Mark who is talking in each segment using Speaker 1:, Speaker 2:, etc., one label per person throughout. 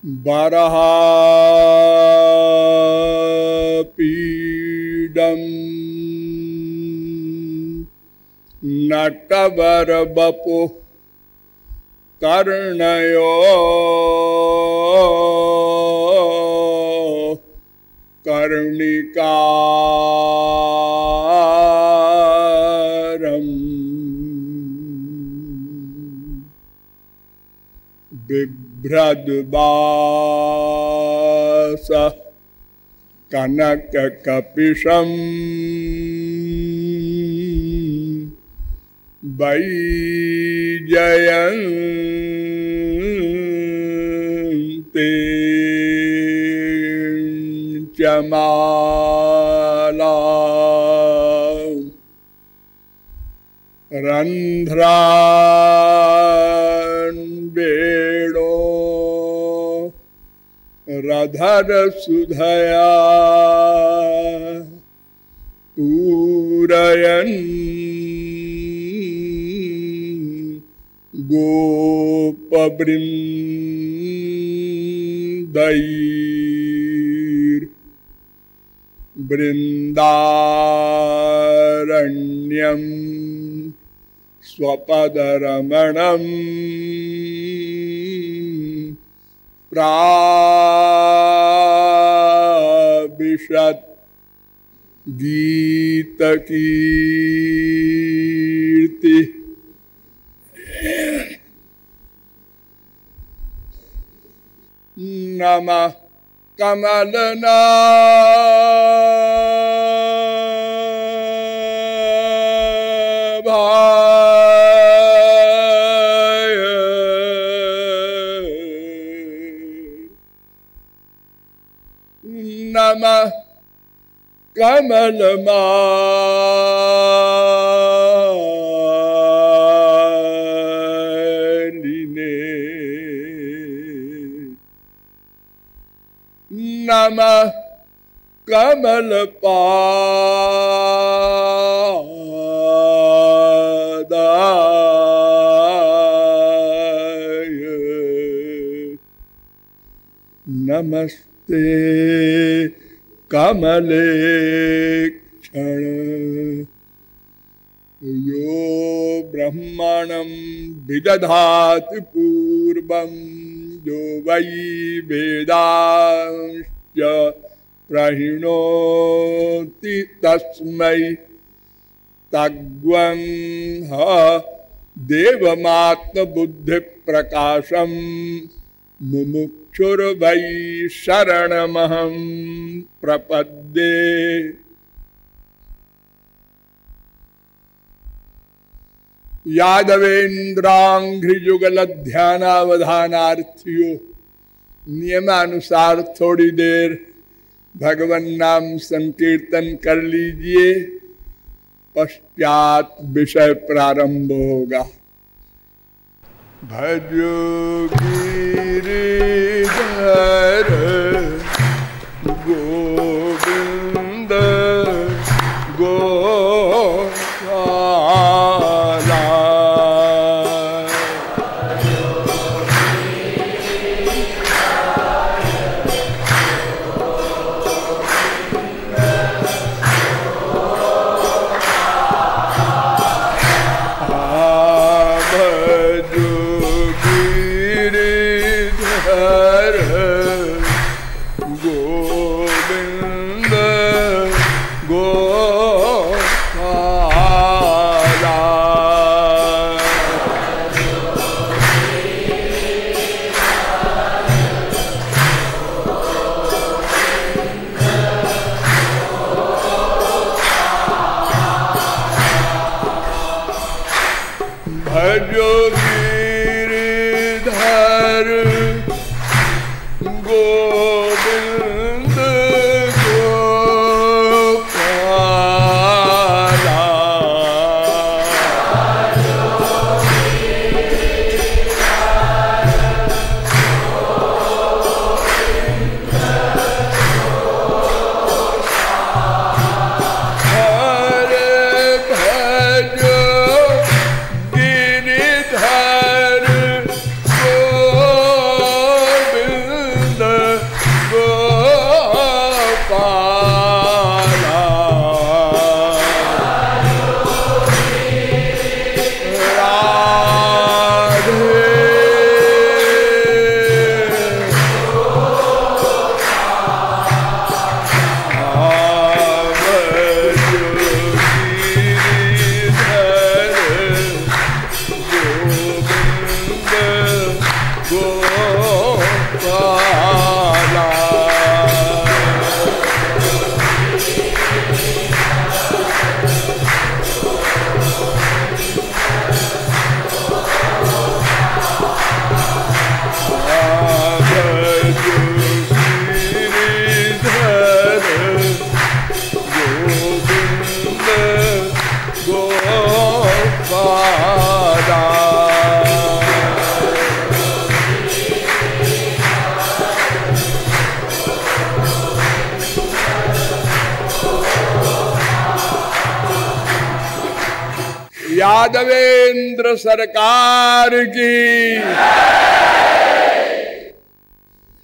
Speaker 1: बरहापीडम् नटवरवपुः कर्णयो कर्णिकारम् बिभ्रद्वासः कनककपिशम् वैजयन्ती माला रंध्रान् वेणो रधर सुधया पूरयन् गोपवृन्दै वृन्दारण्यं स्वपदरमणं प्राविशत् गीतकीर्ति नमः कमलनाभाय नमः कमलमालिने नमः कमलपादाय नमस्ते कमलेक्षण यो ब्रह्मणं विदधाति पूर्वं यो वै वेदांश्च प्रहिणोति तस्मै तग्वंह देवमात्मबुद्धिप्रकाशं मुमुक्षुर्वै शरणमहं प्रपद्ये। यादवेन्द्रांघ्रियुगलध्यानावधानार्थियों नियमानुसार थोड़ी देर भगवन नाम संकीर्तन कर लीजिए, पश्चात विषय प्रारंभ होगा। भजो गिरिधर गोविंद गोपाला हरे भजो गिरिधर यादवेंद्र सरकार की।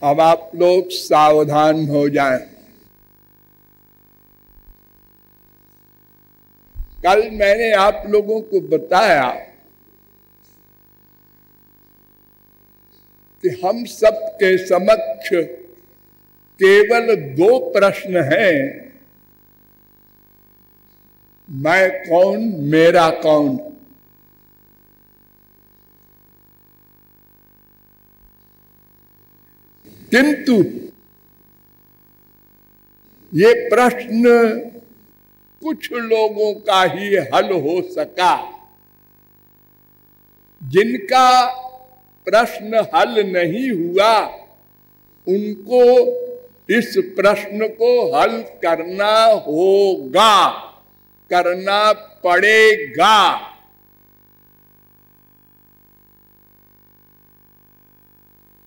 Speaker 1: अब आप लोग सावधान हो जाएं। कल मैंने आप लोगों को बताया कि हम सब के समक्ष केवल 2 प्रश्न हैं, मैं कौन, मेरा कौन। किंतु ये प्रश्न कुछ लोगों का ही हल हो सका। जिनका प्रश्न हल नहीं हुआ, उनको इस प्रश्न को हल करना होगा, करना पड़ेगा।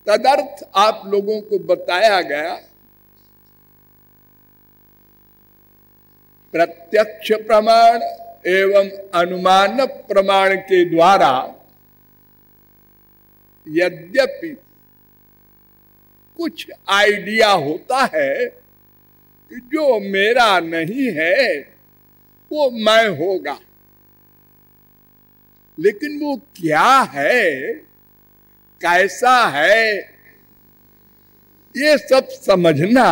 Speaker 1: तदर्थ आप लोगों को बताया गया, प्रत्यक्ष प्रमाण एवं अनुमान प्रमाण के द्वारा यद्यपि कुछ आइडिया होता है कि जो मेरा नहीं है वो मैं होगा, लेकिन वो क्या है, कैसा है, ये सब समझना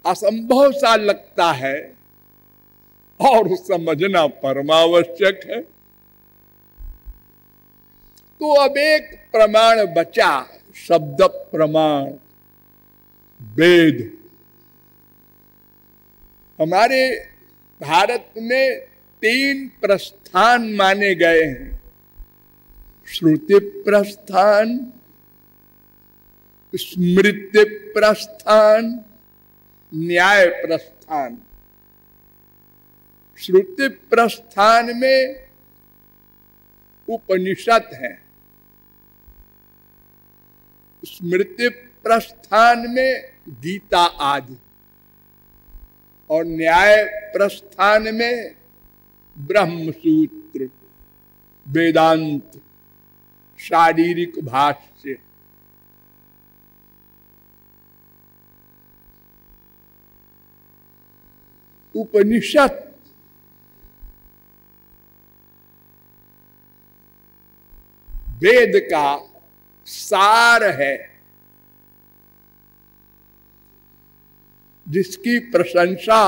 Speaker 1: असंभव सा लगता है और समझना परमावश्यक है। तो अब एक प्रमाण बचा, शब्द प्रमाण, वेद। हमारे भारत में 3 प्रस्थान माने गए हैं, श्रुति प्रस्थान, स्मृति प्रस्थान, न्याय प्रस्थान। श्रुति प्रस्थान में उपनिषद है, स्मृति प्रस्थान में गीता आदि, और न्याय प्रस्थान में ब्रह्मसूत्र, वेदांत, शारीरिक भाष्य। उपनिषद वेद का सार है, जिसकी प्रशंसा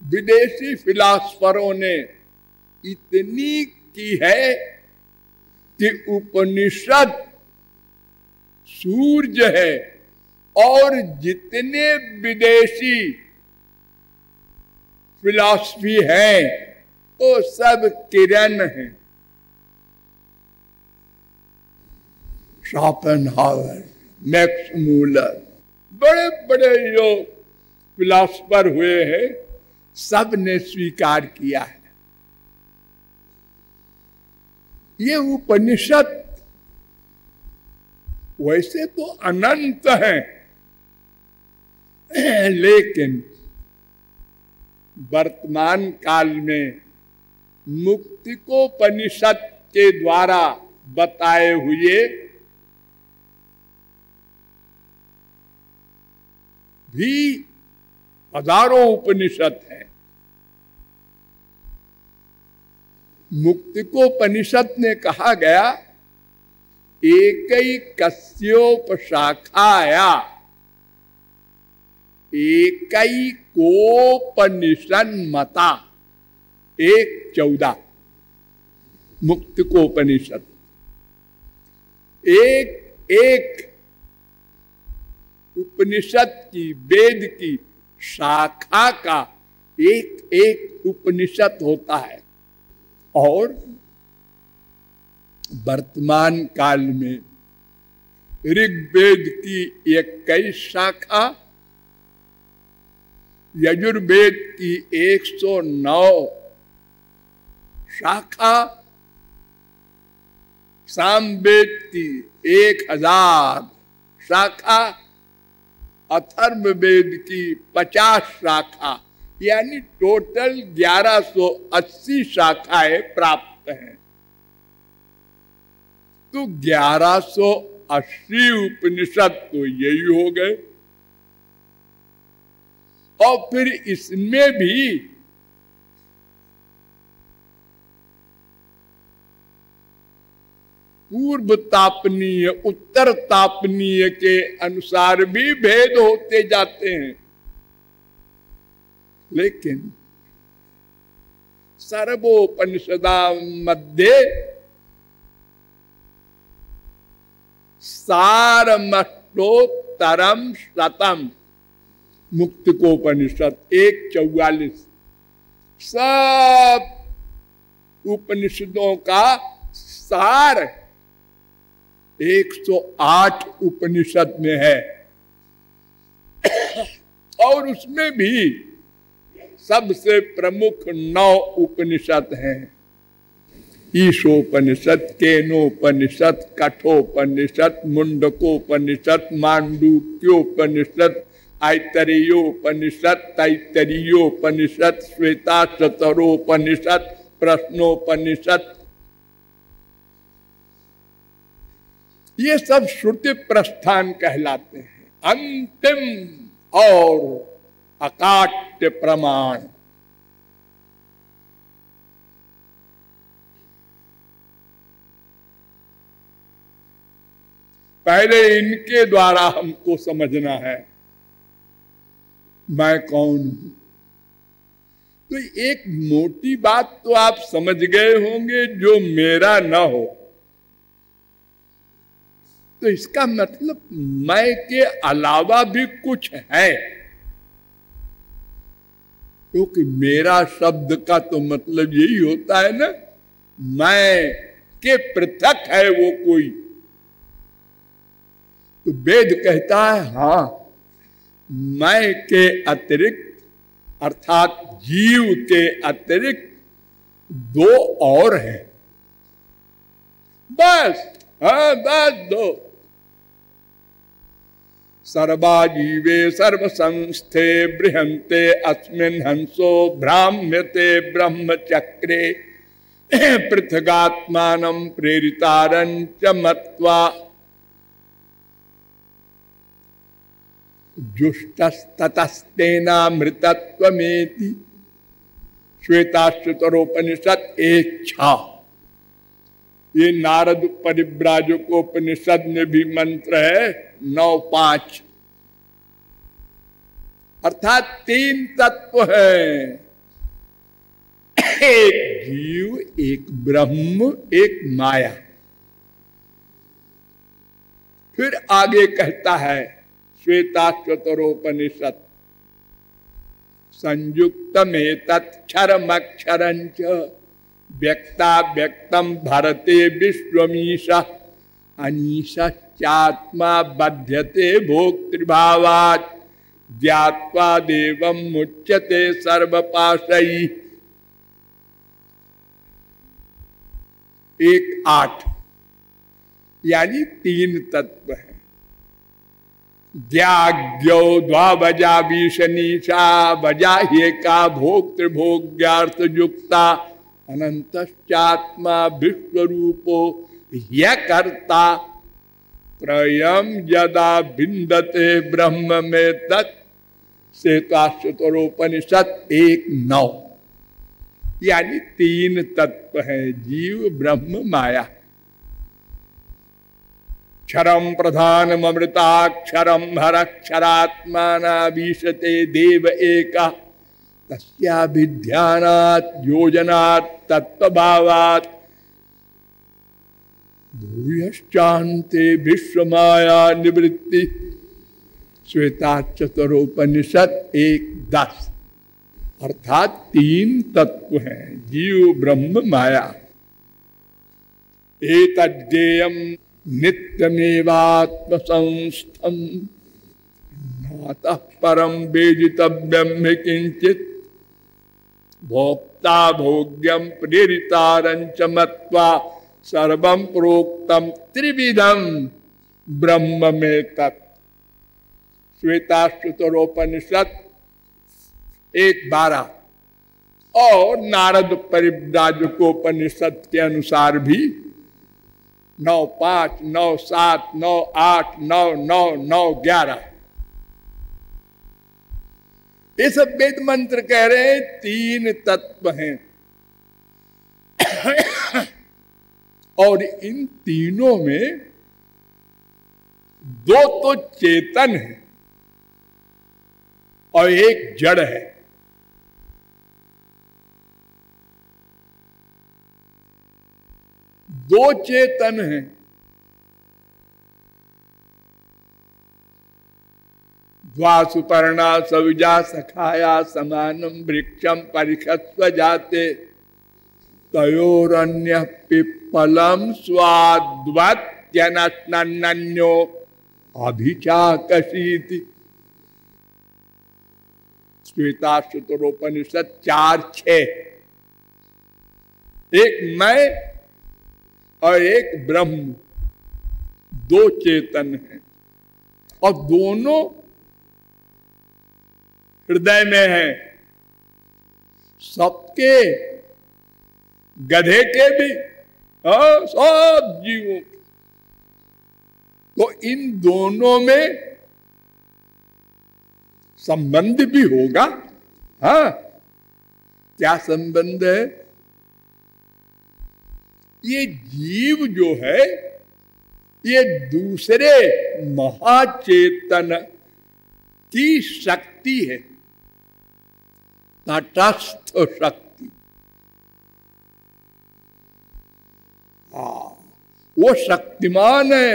Speaker 1: विदेशी फिलासफरों ने इतनी की है कि उपनिषद सूर्य है और जितने विदेशी फिलॉसफी हैं वो सब किरण हैं। शोपेनहावर, मैक्स मूलर, बड़े बड़े जो फिलॉसफर हुए हैं, सब ने स्वीकार किया है। ये उपनिषद वैसे तो अनंत हैं, लेकिन वर्तमान काल में मुक्तिकोपनिषद के द्वारा बताए हुए भी हजारों उपनिषद हैं। मुक्तिकोपनिषद ने कहा गया, एकैकस्योपशाखाया एकैकोपनिषन्मता, 1:14 मुक्तिकोपनिषद। एक उपनिषद की, वेद की शाखा का एक एक उपनिषद होता है। और वर्तमान काल में ऋग्वेद की 21 शाखा, यजुर्वेद की 109 शाखा, सामवेद की 1000 शाखा अथर्ववेद की 50 शाखा, यानी टोटल 1180 शाखाएं प्राप्त हैं। तो 1180 उपनिषद तो यही हो गए। और फिर इसमें भी पूर्व तापनीय उत्तर तापनीय के अनुसार भी भेद होते जाते हैं, लेकिन सर्वोपनिषदा मध्ये सारमष्टोत्तरम शतम, मुक्तिकोपनिषद 1:44, सब उपनिषदों का सार 108 उपनिषद में है। और उसमें भी सबसे प्रमुख 9 उपनिषद हैं। ईशोपनिषद, केनोपनिषद, कठोपनिषद, मुंडकोपनिषद, मांडूक्योपनिषद, ऐतरेयोपनिषद, तैत्तरीयोपनिषद, श्वेताश्वतरोपनिषद, प्रश्नोपनिषद, ये सब श्रुति प्रस्थान कहलाते हैं। अंतिम और अकाट्य प्रमाण। पहले इनके द्वारा हमको समझना है मैं कौन हूं। तो एक मोटी बात तो आप समझ गए होंगे, जो मेरा न हो तो इसका मतलब मैं के अलावा भी कुछ है। क्योंकि मेरा शब्द का तो मतलब यही होता है ना, मैं के पृथक है वो कोई। तो वेद कहता है हाँ, मैं के अतिरिक्त अर्थात जीव के अतिरिक्त 2 और हैं, बस। हाँ, बस 2। सर्वा जीवे सर्व संस्थे बृहंते अस्मिन् हंसो भ्राम्यते ब्रह्मचक्रे पृथगात्मानं प्रेरितारञ्च मत्वा जुष्टस्ततस्तेनामृतत्वमेति। श्वेताश्वतरोपनिषद 1:6। ये नारद परिव्राजकोपनिषद में भी मंत्र है 9:5। अर्थात 3 तत्व हैं, एक जीव, एक ब्रह्म, एक माया। फिर आगे कहता है श्वेताश्वतरोपनिषद, संयुक्तमेतत्क्षरमक्षरञ्च व्यक्ता व्यक्तम भारते विश्वमीशा अनीशात्मा बध्यते भोक्तृभावात् ज्ञात्वा देवं मुच्यते सर्वपाशैः। 1:8 यानी 3 तत्व है। ज्ञाज्ञो द्वावजा विशनीशा वजा का भोक्तृभोग्यार्थ युक्ता अनंतश्चात्मा विश्वरूपो ह्यकर्ता त्रयम् यदा विन्दते ब्रह्म में तत्। श्वेताश्वतरोपनिषद 1:9 यानी 3 तत्व हैं, जीव ब्रह्म माया। क्षरम प्रधानमृताक्षरम हरक्षरात्मानावीशते देव एका तस्याभिध्यानात् योजनात् तत्वभावात् भूयश्चान्ते विश्वमाया निवृत्ति। श्वेताश्वतरोपनिषद 1:10 अर्थात 3 तत्व हैं, जीव ब्रह्म माया। एतज्ज्ञेयम् नित्यमेवात्म संस्थम नातः परम वेदितव्यम किंचित भोक्ता भोग्यम प्रेरितारञ्च मत्वा सर्वं प्रोक्तम त्रिविधम ब्रह्म में तत्। श्वेताश्वतरोपनिषद 1:12 और नारद परिव्राजकोपनिषद के अनुसार भी 9:5, 9:7, 9:8, 9:9, 9:11 ये सब वेद मंत्र कह रहे हैं 3 तत्व हैं। और इन तीनों में 2 तो चेतन है और एक जड़ है। दो चेतन है, द्वासुपर्णा सविजा सखाया समानम वृक्षम परिखस्व जाते तयोरन्य पिप्पलम स्वाद्वत्यनन्यो अभिचाकशीति। श्वेताश्वतरोपनिषद 4:6। एक मैं और एक ब्रह्म, 2 चेतन है और दोनों हृदय में है। सबके, गधे के भी, सब जीवों के। तो इन दोनों में संबंध भी होगा। हाँ, क्या संबंध है? ये जीव जो है ये दूसरे महाचेतन की शक्ति है, तटस्थ शक्ति। वो शक्तिमान है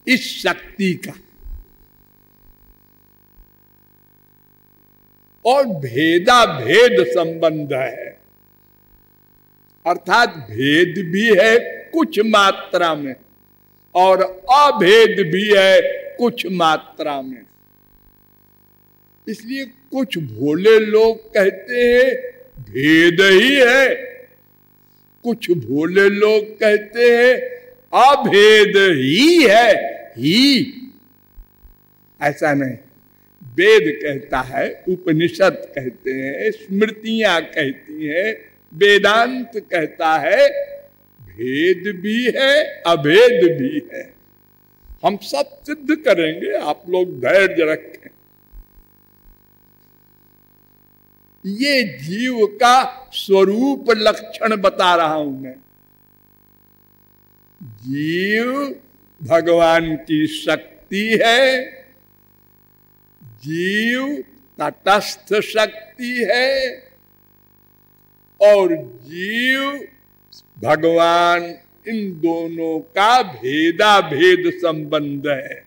Speaker 1: इस शक्ति का। और भेदा भेद संबंध है, अर्थात भेद भी है कुछ मात्रा में और अभेद भी है कुछ मात्रा में। इसलिए कुछ भोले लोग कहते हैं भेद ही है, कुछ भोले लोग कहते हैं अभेद ही है। ही ऐसा नहीं, वेद कहता है, उपनिषद कहते हैं, स्मृतियां कहती हैं, वेदांत कहता है भेद भी है अभेद भी है। हम सब सिद्ध करेंगे, आप लोग धैर्य रखें। ये जीव का स्वरूप लक्षण बता रहा हूं मैं। जीव भगवान की शक्ति है, जीव तटस्थ शक्ति है और जीव भगवान, इन दोनों का भेदा भेद संबंध है।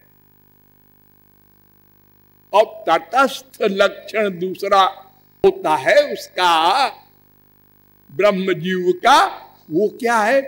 Speaker 1: और तटस्थ लक्षण दूसरा होता है उसका, ब्रह्म जीव का। वो क्या है?